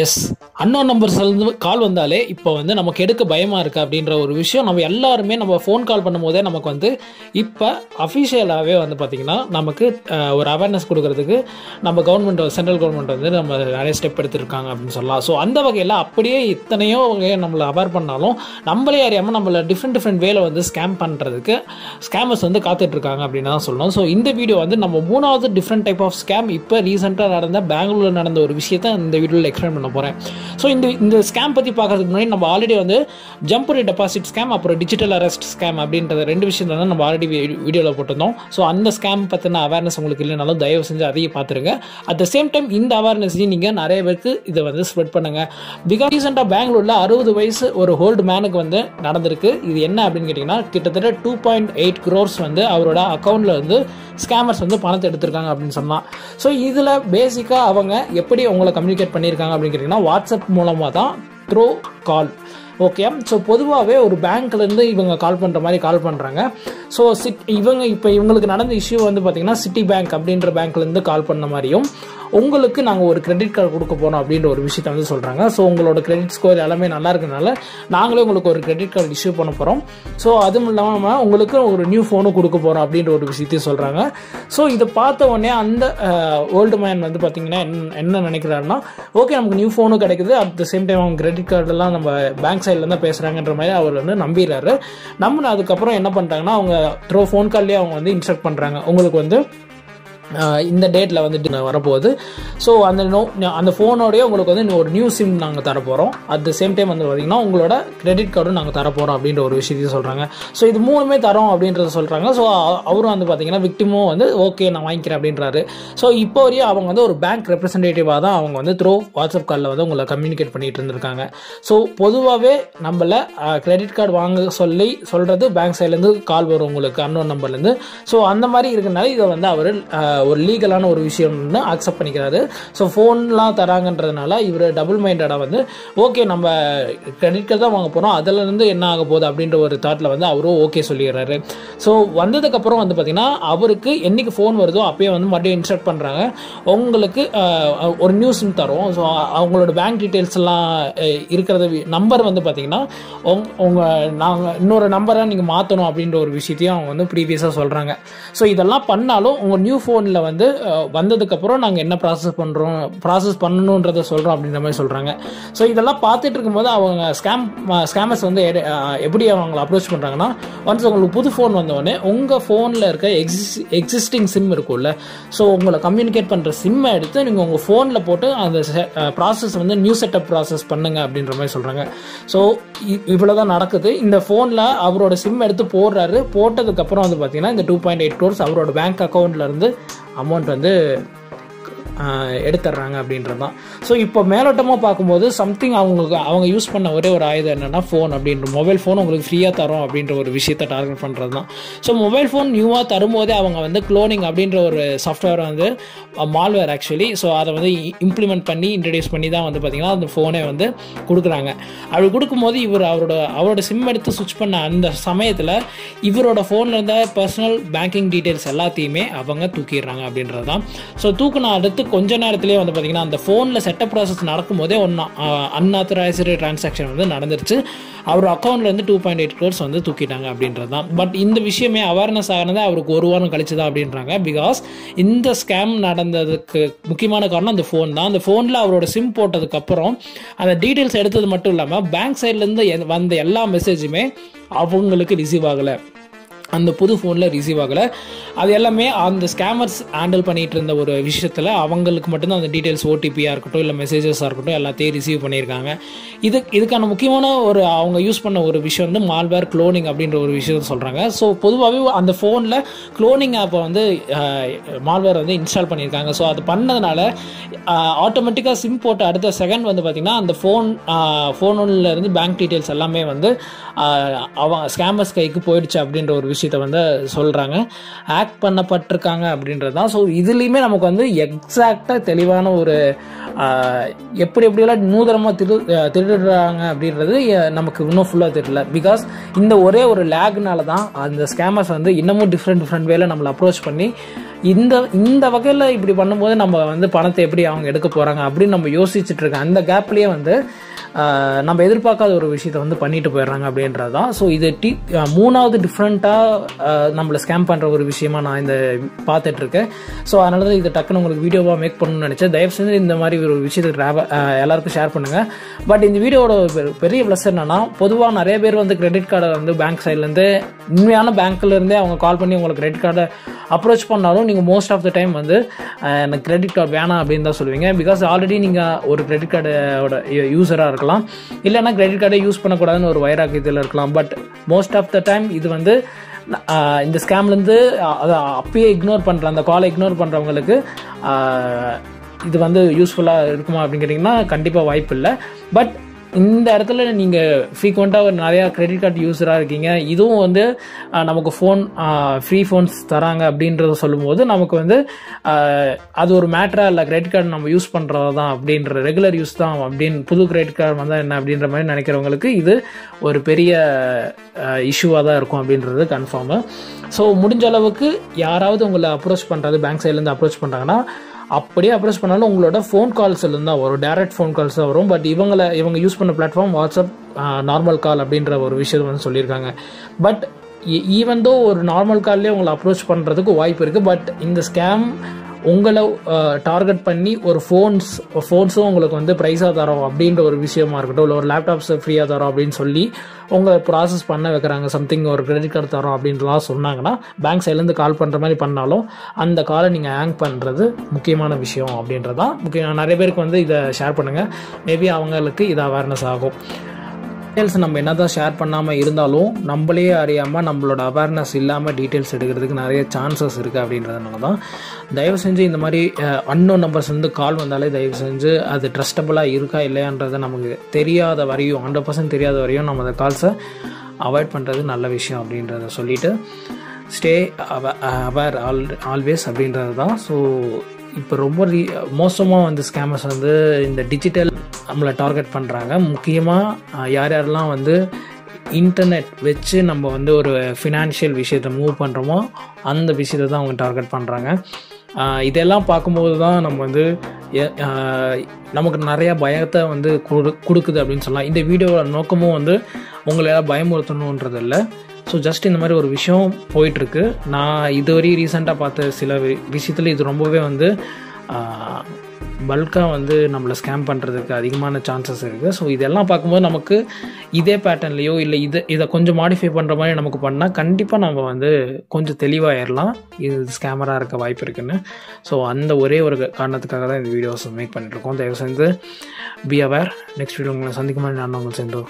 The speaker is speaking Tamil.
எஸ், அன்னோன் நம்பர்ஸ்லேருந்து கால் வந்தாலே இப்போ வந்து நமக்கு எடுக்க பயமாக இருக்குது அப்படின்ற ஒரு விஷயம் நம்ம எல்லாருமே நம்ம ஃபோன் கால் பண்ணும்போதே நமக்கு வந்து இப்போ அஃபிஷியலாகவே வந்து பார்த்திங்கன்னா நமக்கு ஒரு அவேர்னஸ் கொடுக்கறதுக்கு நம்ம கவர்மெண்ட், சென்ட்ரல் கவர்மெண்ட் வந்து நம்ம நிறைய ஸ்டெப் எடுத்துருக்காங்க அப்படின்னு சொல்லலாம். ஸோ அந்த வகையில் அப்படியே இத்தனையோ வகையை நம்மளை அவேர் பண்ணாலும் நம்மளே அறியாமல் நம்மளை டிஃப்ரெண்ட் வேல வந்து ஸ்கேம் பண்ணுறதுக்கு ஸ்கேமர்ஸ் வந்து காத்துட்ருக்காங்க அப்படின்னு தான் சொல்லணும். ஸோ இந்த வீடியோ வந்து நம்ம 3வது டிஃப்ரெண்ட் டைப் ஆஃப் ஸ்கேம் இப்போ ரீசெண்டாக நடந்த பெங்களூரில் நடந்த ஒரு விஷயத்தை இந்த வீடியோவில் எக்ஸ்பிளைன் பண்ண போகிறேன். ஸோ இந்த ஸ்கேம் பற்றி பார்க்கறதுக்கு முன்னாடி நம்ம ஆல்ரெடி வந்து ஜம்பர் டெபாசிட் ஸ்கேம் அப்புறம் டிஜிட்டல் அரெஸ்ட் ஸ்கேம் அப்படின்ற 2 விஷயம் தான் நம்ம ஆல்ரெடி வீடியோவில் போட்டிருந்தோம். ஸோ அந்த ஸ்கேம் பற்றின அவேர்னஸ் உங்களுக்கு இல்லைனாலும் தயவு செஞ்சு அதையும் பார்த்துருங்க. அட் த சேம் டைம் இந்த அவேர்னஸையும் நீங்கள் நிறைய பேருக்கு இதை வந்து ஸ்ப்ரெட் பண்ணுங்கள். பிகாஸ் ரீசெண்டாக பெங்களூரில் 60 வயசு ஒரு ஓல்டு மேனுக்கு வந்து நடந்திருக்கு. இது என்ன அப்படின்னு கேட்டிங்கன்னா கிட்டத்தட்ட 2.8 crores வந்து அவரோட அக்கௌண்ட்டில் வந்து ஸ்கேமர்ஸ் வந்து பணத்தை எடுத்திருக்காங்க அப்படின்னு சொன்னால். ஸோ இதில் பேசிக்காக அவங்க எப்படி உங்களை கம்யூனிகேட் பண்ணியிருக்காங்க அப்படின்னு கேட்டிங்கன்னா வாட்ஸ்அப் மூலமாக தான், த்ரூ கால். ஓகே, ஸோ பொதுவாகவே ஒரு பேங்க்லேருந்து இவங்க கால் பண்ணுற மாதிரி கால் பண்ணுறாங்க. ஸோ இவங்களுக்கு நடந்த இஷ்யூ வந்து பார்த்திங்கன்னா சிட்டி பேங்க் அப்படின்ற பேங்க்லேருந்து கால் பண்ண மாதிரியும் உங்களுக்கு நாங்கள் ஒரு கிரெடிட் கார்டு கொடுக்க போகிறோம் அப்படின்ற ஒரு விஷயத்தை வந்து சொல்கிறாங்க. ஸோ உங்களோட கிரெடிட் ஸ்கோர் எல்லாமே நல்லா இருக்கிறதுனால நாங்களே உங்களுக்கு ஒரு கிரெடிட் கார்டு இஷ்யூ பண்ண போகிறோம். ஸோ அதுவும் இல்லாமல் உங்களுக்கு ஒரு நியூ ஃபோனும் கொடுக்க போகிறோம் அப்படின்ற ஒரு விஷயத்தையும் சொல்கிறாங்க. ஸோ இதை பார்த்த உடனே அந்த ஓல்டு மேன் வந்து பார்த்திங்கன்னா என்ன நினைக்கிறாருன்னா, ஓகே நமக்கு நியூ ஃபோனும் கிடைக்குது, அட் த சேம் டைம் அவங்க கிரெடிட் கார்டெல்லாம் நம்ம பேங்க் சைட்லேருந்து பேசுகிறாங்கன்ற மாதிரி அவர் வந்து நம்பிடுறாரு. அதுக்கப்புறம் என்ன பண்ணிட்டாங்கன்னா அவங்க த்ரோ ஃபோன் கால்லேயே அவங்க வந்து இன்ஸ்ட்ரக்ட் பண்ணுறாங்க, உங்களுக்கு வந்து இந்த டேட்டில் வந்துட்டு வரப்போகுது. ஸோ அந்த ஃபோனோடைய உங்களுக்கு வந்து ஒரு நியூ சிம் நாங்கள் தரப்போகிறோம். அட் த சேம் டைம் வந்து பார்த்திங்கன்னா உங்களோட கிரெடிட் கார்டும் நாங்கள் தரப்போகிறோம் அப்படின்ற ஒரு விஷயத்தையும் சொல்கிறாங்க. ஸோ இது 3மே தரோம் அப்படின்றத சொல்கிறாங்க. ஸோ அவரும் வந்து பார்த்திங்கன்னா விக்டிமும் வந்து ஓகே நான் வாங்கிக்கிறேன் அப்படின்றாரு. ஸோ இப்போ வரையும் அவங்க வந்து ஒரு பேங்க் ரெப்ரசன்டேட்டிவாக தான் அவங்க வந்து த்ரூ வாட்ஸ்அப் காலில் வந்து உங்களை கம்யூனிகேட் பண்ணிட்டு இருந்திருக்காங்க. ஸோ பொதுவாகவே நம்மளை கிரெடிட் கார்டு வாங்க சொல்கிறது பேங்க் சைட்லேருந்து கால் வரும் உங்களுக்கு அன்னோன் நம்பர்லேருந்து. ஸோ அந்த மாதிரி இருக்கிறனால இதை வந்து அவர் ஒரு லீகலான ஒரு விஷயம்னு அக்செப்ட் பண்ணிக்கிறாரு. ஸோ ஃபோன்லாம் தராங்கன்றதுனால இவர் டபுள் மைண்டடாக வந்து ஓகே நம்ம கிரெடிட் கார்டு தான் வாங்க போகிறோம், அதிலிருந்து என்ன ஆக போகுது அப்படின்ற ஒரு தாட்டில் வந்து அவரும் ஓகே சொல்லிடுறாரு. ஸோ வந்ததுக்கப்புறம் வந்து பார்த்திங்கன்னா அவருக்கு என்றைக்கு ஃபோன் வருதோ அப்பயே வந்து மறுபடியும் இன்ஸ்ட்ரக்ட் பண்ணுறாங்க, உங்களுக்கு ஒரு நியூ சிம் தரும். ஸோ அவங்களோட பேங்க் டீட்டெயில்ஸ் எல்லாம் இருக்கிறத நம்பர் வந்து பார்த்திங்கன்னா நாங்கள் இன்னொரு நம்பரை நீங்கள் மாற்றணும் அப்படின்ற ஒரு விஷயத்தையும் அவங்க வந்து ப்ரீவியஸாக சொல்கிறாங்க. ஸோ இதெல்லாம் பண்ணாலும் உங்கள் நியூ ஃபோனில் வந்து வந்ததுக்கப்புறம் நாங்கள் என்ன ப்ராசஸ் பண்ணணுன்றதை சொல்கிறோம் அப்படின்ற மாதிரி சொல்கிறாங்க. ஸோ இதெல்லாம் பார்த்துட்டு இருக்கும்போது அவங்க ஸ்கேமர்ஸ் வந்து எப்படி அவங்களை அப்ரோச் பண்ணுறாங்கன்னா, ஒன்ஸ் உங்களுக்கு புது ஃபோன் வந்தோடனே உங்கள் ஃபோனில் இருக்க எக்ஸிஸ்டிங் சிம் இருக்கும்ல, ஸோ உங்களை கம்யூனிகேட் பண்ணுற சிம்மை எடுத்து நீங்கள் உங்கள் ஃபோனில் போட்டு அந்த ப்ராசஸ் வந்து நியூ செட்டப் ப்ராசஸ் பண்ணுங்க அப்படின்ற மாதிரி சொல்கிறாங்க. ஸோ இவ்வளோ தான் நடக்குது. இந்த ஃபோனில் அவரோட சிம் எடுத்து போட்டதுக்கப்புறம் வந்து பார்த்தீங்கன்னா இந்த 2.8 crores அவரோட பேங்க் அக்கௌண்ட்லேருந்து அமௌண்ட் வந்து எடுத்துடுறாங்க அப்படின்றது தான். ஸோ இப்போ மேலோட்டமாக பார்க்கும்போது சம்திங் அவங்க யூஸ் பண்ண ஒரே ஒரு ஆயுதம் என்னென்னா ஃபோன் அப்படின்ற மொபைல் ஃபோன் உங்களுக்கு ஃப்ரீயாக தரும் அப்படின்ற ஒரு விஷயத்தை டார்கெட் பண்ணுறது தான். ஸோ மொபைல் ஃபோன் நியூவாக தரும்போதே அவங்க வந்து க்ளோனிங் அப்படின்ற ஒரு சாஃப்ட்வேர் வந்து மால்வேர் ஆக்சுவலி, ஸோ அதை வந்து இம்ப்ளிமெண்ட் பண்ணி இன்ட்ரடியூஸ் பண்ணி தான் வந்து பார்த்திங்கன்னா அந்த ஃபோனை வந்து கொடுக்குறாங்க. அப்படி கொடுக்கும்போது இவர் அவரோட சிம் எடுத்து சுவிட்ச் பண்ண அந்த சமயத்தில் இவரோட ஃபோனில் இருந்த பர்சனல் பேங்கிங் டீட்டெயில்ஸ் எல்லாத்தையுமே அவங்க தூக்கிடுறாங்க அப்படின்றது தான். ஸோ தூக்குன அடுத்து கொஞ்ச நேரத்திலே வந்து பார்த்தீங்கன்னா அந்த ஃபோனில் செட்டப் ப்ராசஸ் நடக்கும்போதே அன்ஆத்தரைஸ்டு டிரான்சாக்ஷன் வந்து நடந்துருச்சு. அவர் அக்கௌண்ட்லேருந்து 2.8 crores வந்து தூக்கிட்டாங்க அப்படின்றது தான். பட் இந்த விஷயமே அவேர்னஸ் ஆகினது அவருக்கு 1 வாரம் கழிச்சு தான் அப்படின்றாங்க. பிகாஸ் இந்த ஸ்கேம் நடந்ததுக்கு முக்கியமான காரணம் அந்த ஃபோன் தான். அந்த ஃபோனில் அவரோட சிம் போட்டதுக்கப்புறம் அந்த டீட்டெயில்ஸ் எடுத்தது மட்டும் இல்லாமல் பேங்க் சைட்லேருந்து வந்த எல்லா மெசேஜுமே அவங்களுக்கு ரிசீவ் ஆகலை, அந்த புது ஃபோனில் ரிசீவ் ஆகலை. அது எல்லாமே அந்த ஸ்கேமர்ஸ் ஹேண்டில் பண்ணிகிட்டு இருந்த ஒரு விஷயத்தில் அவங்களுக்கு மட்டும்தான் அந்த டீட்டெயில்ஸ் ஓடிபியாக இருக்கட்டும் இல்லை மெசேஜஸாக இருக்கட்டும் எல்லாத்தையும் ரிசீவ் பண்ணியிருக்காங்க. இதுக்கான முக்கியமான அவங்க யூஸ் பண்ண ஒரு விஷயம் வந்து மால்வேர் க்ளோனிங் அப்படின்ற ஒரு விஷயத்தை சொல்கிறாங்க. ஸோ பொதுவாகவே அந்த ஃபோனில் க்ளோனிங் ஆப்பை வந்து மால்வேர் வந்து இன்ஸ்டால் பண்ணியிருக்காங்க. ஸோ அது பண்ணதுனால ஆட்டோமேட்டிக்காக சிம் போட்ட அடுத்த செகண்ட் வந்து பார்த்திங்கன்னா அந்த ஃபோனில் இருந்து பேங்க் டீட்டெயில்ஸ் எல்லாமே வந்து ஸ்கேமர்ஸ் கைக்கு போயிடுச்சு அப்படின்ற ஒரு விஷயத்தை வந்து சொல்கிறாங்க. ஹேக் பண்ணப்பட்டிருக்காங்க அப்படின்றது தான். ஸோ இதுலேயுமே நமக்கு வந்து எக்ஸாக்டாக தெளிவான ஒரு எப்படியெல்லாம் நூதனமாக திருடுறாங்க அப்படின்றது நமக்கு இன்னும் ஃபுல்லாக தெரியல. பிகாஸ் இந்த ஒரே ஒரு லேக்னால தான் அந்த ஸ்கேமர்ஸ் வந்து இன்னமும் டிஃப்ரெண்ட் வேல நம்மளை அப்ரோச் பண்ணி இந்த வகையில் இப்படி பண்ணும்போது நம்ம வந்து பணத்தை எப்படி அவங்க எடுக்க போகிறாங்க அப்படின்னு நம்ம யோசிச்சுட்டு இருக்கோம். அந்த கேப்லேயே வந்து நம்ம எதிர்பார்க்காத ஒரு விஷயத்தை வந்து பண்ணிட்டு போயிடுறாங்க அப்படின்றது தான். ஸோ இது மூணாவது டிஃப்ரெண்ட்டாக நம்மளை ஸ்கேம் பண்ணுற ஒரு விஷயமா நான் இந்த பார்த்துட்ருக்கேன். ஸோ அதனால தான் இதை டக்குன்னு உங்களுக்கு வீடியோவாக மேக் பண்ணணும்னு நினச்சேன். தயவு செஞ்சு இந்த மாதிரி ஒரு விஷயத்துக்கு எல்லாருக்கும் ஷேர் பண்ணுங்கள். பட் இந்த வீடியோட பெரிய ப்ளஸ் என்னன்னா, பொதுவாக நிறைய பேர் வந்து கிரெடிட் கார்டை வந்து பேங்க் சைட்லேருந்து உண்மையான பேங்க்லேருந்தே அவங்க கால் பண்ணி உங்களுக்கு கிரெடிட் கார்டை அப்ரோச் பண்ணாலும் நீங்கள் மோஸ்ட் ஆஃப் த டைம் வந்து எனக்கு கிரெடிட் கார்டு வேணாம் அப்படின்னு தான் சொல்லுவீங்க. பிகாஸ் ஆல்ரெடி நீங்கள் ஒரு கிரெடிட் கார்டோட யூஸராக இருக்கலாம், இல்லைன்னா கிரெடிட் கார்டை யூஸ் பண்ணக்கூடாதுன்னு ஒரு வைராக்கியத்தில் இருக்கலாம். But most of the time இது வந்து இந்த ஸ்கேம்லேருந்து அதை அப்பயே இக்னோர் பண்ணுற அந்த காலை இக்னோர் பண்ணுறவங்களுக்கு இது வந்து யூஸ்ஃபுல்லாக இருக்குமா அப்படின்னு கேட்டிங்கன்னா கண்டிப்பாக வாய்ப்பு இல்லை. பட் இந்த இடத்துல நீங்கள் ஃப்ரீக்வெண்ட்டாக நிறையா கிரெடிட் கார்டு யூஸராக இருக்கீங்க, இதுவும் வந்து நமக்கு ஃப்ரீ ஃபோன்ஸ் தராங்க அப்படின்றத சொல்லும்போது நமக்கு வந்து அது ஒரு மேட்டராக இல்லை, கிரெடிட் கார்டு நம்ம யூஸ் பண்ணுறது தான் அப்படின்ற ரெகுலர் யூஸ் தான் அப்படின்னு, புது கிரெடிட் கார்டு வந்தால் என்ன அப்படின்ற மாதிரி நினைக்கிறவங்களுக்கு இது ஒரு பெரிய இஷ்யூவாக தான் இருக்கும் அப்படின்றது கன்ஃபார்மு. ஸோ முடிஞ்ச அளவுக்கு யாராவது உங்களை அப்ரோச் பண்ணுறது பேங்க் சைட்லேருந்து அப்ரோச் பண்ணுறாங்கன்னா அப்படியே அப்ரோச் பண்ணாலும் உங்களோட ஃபோன் கால்ஸ்லேருந்து தான் வரும், டைரக்ட் ஃபோன் கால்ஸ் தான் வரும். பட் இவங்க யூஸ் பண்ண பிளாட்ஃபார்ம் வாட்ஸ்அப் நார்மல் கால் அப்படின்ற ஒரு விஷயம் வந்து சொல்லியிருக்காங்க. பட் ஈவன் தோ ஒரு நார்மல் கால்லேயே உங்களை அப்ரோச் பண்ணுறதுக்கு வாய்ப்பு இருக்குது. பட் இந்த ஸ்கேம் உங்களை டார்கெட் பண்ணி ஒரு ஃபோன்ஸும் உங்களுக்கு வந்து ப்ரைஸாக தரோம் அப்படின்ற ஒரு விஷயமா இருக்கட்டும், இல்லை ஒரு லேப்டாப்ஸ் ஃப்ரீயாக தரோம் அப்படின்னு சொல்லி உங்களை ப்ராசஸ் பண்ண வைக்கிறாங்க, சம்திங் ஒரு கிரெடிட் கார்டு தரோம் அப்படின்றலாம் சொன்னாங்கன்னா பேங்க் சைட்லேருந்து கால் பண்ணுற மாதிரி பண்ணாலும் அந்த காலை நீங்கள் ஹேங் பண்ணுறது முக்கியமான விஷயம் அப்படின்றதான் முக்கியம். நிறைய பேருக்கு வந்து இதை ஷேர் பண்ணுங்கள், மேபி அவங்களுக்கு இது அவேர்னஸ் ஆகும். டீட்டெயில்ஸ் நம்ம என்ன தான் ஷேர் பண்ணாமல் இருந்தாலும் நம்மளே அறியாமல் நம்மளோட அவேர்னஸ் இல்லாமல் டீட்டெயில்ஸ் எடுக்கிறதுக்கு நிறைய சான்சஸ் இருக்குது அப்படின்றதுனால தான் தயவு செஞ்சு இந்த மாதிரி அன்னோன் நம்பர்ஸ் வந்து கால் வந்தாலே தயவு செஞ்சு அது ட்ரஸ்டபுளாக இருக்கா இல்லையான்றதை நமக்கு தெரியாத வரையும் 100% தெரியாத வரையும் நம்ம அந்த கால்ஸை அவாய்ட் பண்ணுறது நல்ல விஷயம் அப்படின்றத சொல்லிவிட்டு ஸ்டே அவேர் ஆல்வேஸ் அப்படின்றது தான். ஸோ இப்போ ரொம்ப மோசமாக வந்து ஸ்கேமர்ஸ் வந்து இந்த டிஜிட்டல் நம்மளை டார்கெட் பண்ணுறாங்க. முக்கியமாக யாரெல்லாம் வந்து இன்டர்நெட் வச்சு நம்ம வந்து ஒரு ஃபினான்ஷியல் விஷயத்தை மூவ் பண்ணுறோமோ அந்த விஷயத்தை தான் அவங்க டார்கெட் பண்ணுறாங்க. இதெல்லாம் பார்க்கும்போது தான் நம்ம வந்து நமக்கு நிறையா பயத்தை வந்து கொடுக்குது அப்படின்னு சொல்லலாம். இந்த வீடியோவோட நோக்கமும் வந்து உங்களை எல்லாம் பயமுறுத்தணுன்றது இல்லை. ஸோ ஜஸ்ட் இந்த மாதிரி ஒரு விஷயம் போயிட்டுருக்கு. நான் இதுவரையும் ரீசெண்டாக பார்த்த சில விஷயத்தில் இது ரொம்பவே வந்து பல்காக வந்து நம்மளை ஸ்கேம் பண்ணுறதுக்கு அதிகமான சான்சஸ் இருக்குது. ஸோ இதெல்லாம் பார்க்கும்போது நமக்கு இதே பேட்டர்ன்லையோ இல்லை இதை கொஞ்சம் மாடிஃபை பண்ணுற மாதிரி நமக்கு பண்ணால் கண்டிப்பாக நம்ம வந்து கொஞ்சம் தெளிவாகிடலாம் இது ஸ்கேமராக இருக்க வாய்ப்பு இருக்குன்னு. ஸோ அந்த ஒரே ஒரு காரணத்துக்காக தான் இந்த வீடியோஸ் மேக் பண்ணிட்டுருக்கோம். தயவு செஞ்சு பி அவேர். நெக்ஸ்ட் வீடியோ உங்களை சந்திக்கும் மாதிரி நான் உங்களை சேர்ந்தோம்.